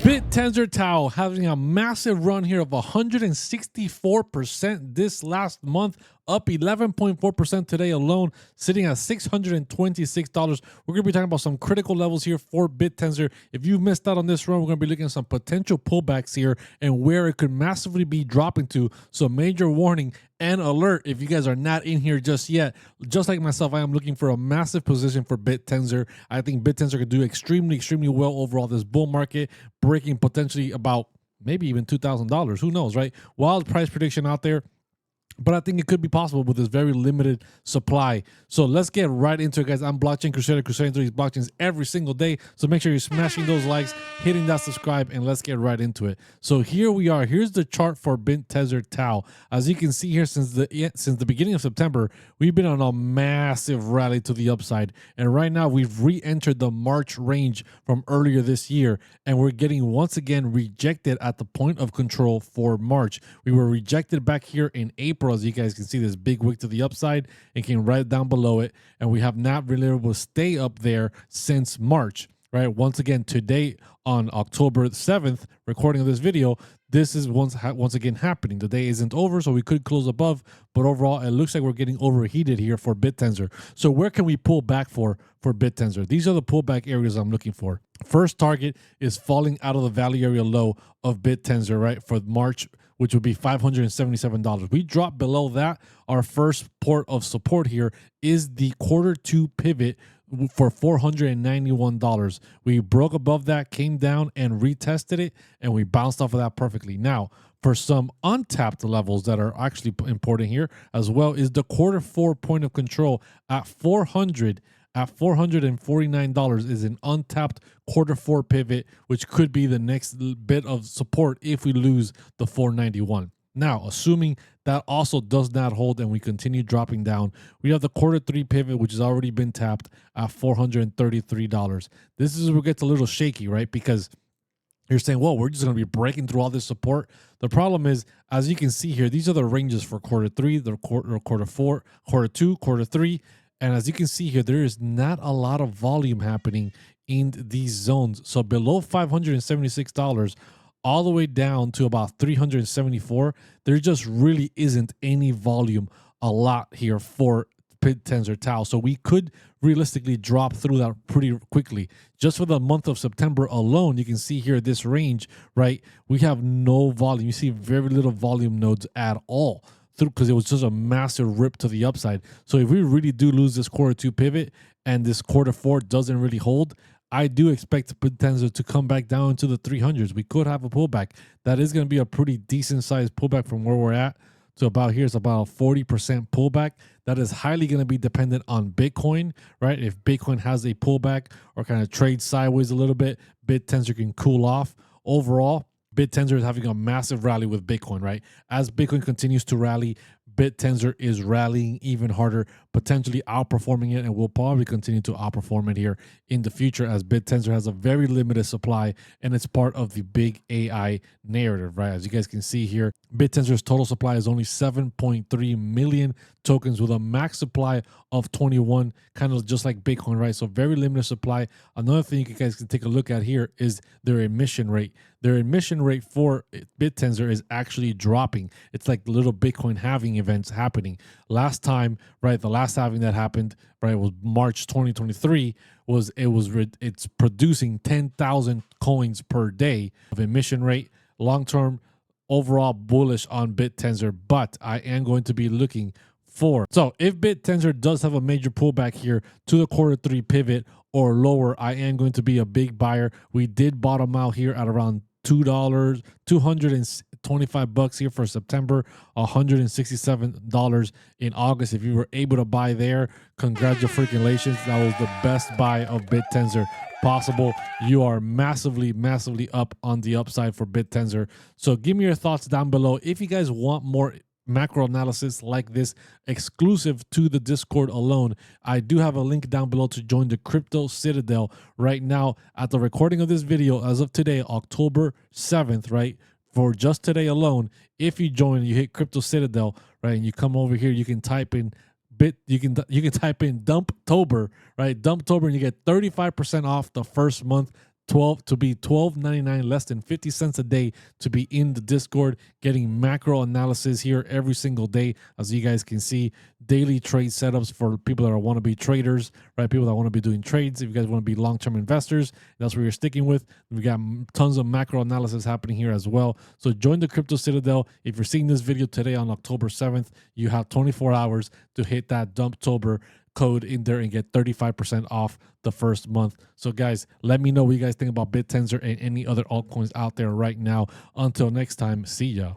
Bittensor Towel having a massive run here of 164% this last month, up 11.4% today alone, sitting at $626. We're going to be talking about some critical levels here for Bittensor. If you missed out on this run, we're going to be looking at some potential pullbacks here and where it could massively be dropping to. So major warning and alert if you guys are not in here just yet. Just like myself, I am looking for a massive position for Bittensor. I think Bittensor could do extremely well overall this bull market, breaking potentially about maybe even $2,000. Who knows, right? Wild price prediction out there. But I think it could be possible with this very limited supply. So let's get right into it, guys. I'm Blockchain Crusader, crusading through these blockchains every single day. So make sure you're smashing those likes, hitting that subscribe, and let's get right into it. So here we are. Here's the chart for Bittensor Tau. As you can see here, since the beginning of September, we've been on a massive rally to the upside. And right now, we've re-entered the March range from earlier this year. And we're getting, once again, rejected at the point of control for March. We were rejected back here in April. As you guys can see, this big wick to the upside and came right down below it, and we have not really been able to stay up there since March, right? Once again, today on October 7th, recording of this video, this is once again happening. The day isn't over, so we could close above, but overall it looks like we're getting overheated here for Bittensor. So where can we pull back for Bittensor? These are the pullback areas I'm looking for. First target is falling out of the value area low of Bittensor, right, for March, which would be $577. We drop below that. Our first port of support here is the Q2 pivot for $491. We broke above that, came down and retested it, and we bounced off of that perfectly. Now, for some untapped levels that are actually important here as well is the Q4 point of control at $449 is an untapped Q4 pivot, which could be the next bit of support if we lose the 491. Now, assuming that also does not hold and we continue dropping down, we have the Q3 pivot, which has already been tapped at $433. This is where it gets a little shaky, right? Because you're saying, well, we're just going to be breaking through all this support. The problem is, as you can see here, these are the ranges for Q3, the Q4, Q2, Q3. And as you can see here, there is not a lot of volume happening in these zones. So below $576, all the way down to about $374, there just really isn't any volume, a lot here for Bittensor Tau. So we could realistically drop through that pretty quickly. Just for the month of September alone, you can see here this range, right? We have no volume. You see very little volume nodes at all, because it was just a massive rip to the upside. So if we really do lose this Q2 pivot and this Q4 doesn't really hold, I do expect Bittensor to come back down into the 300s. We could have a pullback. That is going to be a pretty decent sized pullback from where we're at to about here. It's about a 40% pullback. That is highly going to be dependent on Bitcoin, right? If Bitcoin has a pullback or kind of trades sideways a little bit, Bittensor can cool off. Overall, Bittensor is having a massive rally with Bitcoin, right? As Bitcoin continues to rally, Bittensor is rallying even harder, potentially outperforming it, and will probably continue to outperform it here in the future as Bittensor has a very limited supply and it's part of the big AI narrative, right? As you guys can see here, Bittensor's total supply is only 7.3 million tokens with a max supply of 21, kind of just like Bitcoin, right? So very limited supply. Another thing you guys can take a look at here is their emission rate. Their emission rate for Bittensor is actually dropping. It's like little Bitcoin halving events happening. Last time, right, the last halving that happened, right, was March 2023. It's producing 10,000 coins per day of emission rate. Long term, overall bullish on Bittensor, but I am going to be looking for. So if Bittensor does have a major pullback here to the Q3 pivot or lower, I am going to be a big buyer. We did bottom out here at around $225 here for September, $167 in August. If you were able to buy there, congratulations. That was the best buy of Bittensor possible. You are massively up on the upside for Bittensor. So give me your thoughts down below. If you guys want more macro analysis like this exclusive to the Discord alone, I do have a link down below to join the Crypto Citadel right now at the recording of this video as of today, October 7th, right? For just today alone, if you join, you hit Crypto Citadel, right? And you come over here, you can type in you can type in Dumptober, right? Dumptober, and you get 35% off the first month. 12.99, less than 50 cents a day to be in the Discord, getting macro analysis here every single day. As you guys can see, daily trade setups for people that want to be traders, right? People that want to be doing trades. If you guys want to be long-term investors, that's what you're sticking with. We got tons of macro analysis happening here as well. So join the Crypto Citadel. If you're seeing this video today on October 7th, you have 24 hours to hit that Dumptober code in there and get 35% off the first month. So guys, let me know what you guys think about Bittensor and any other altcoins out there right now. Until next time, see ya.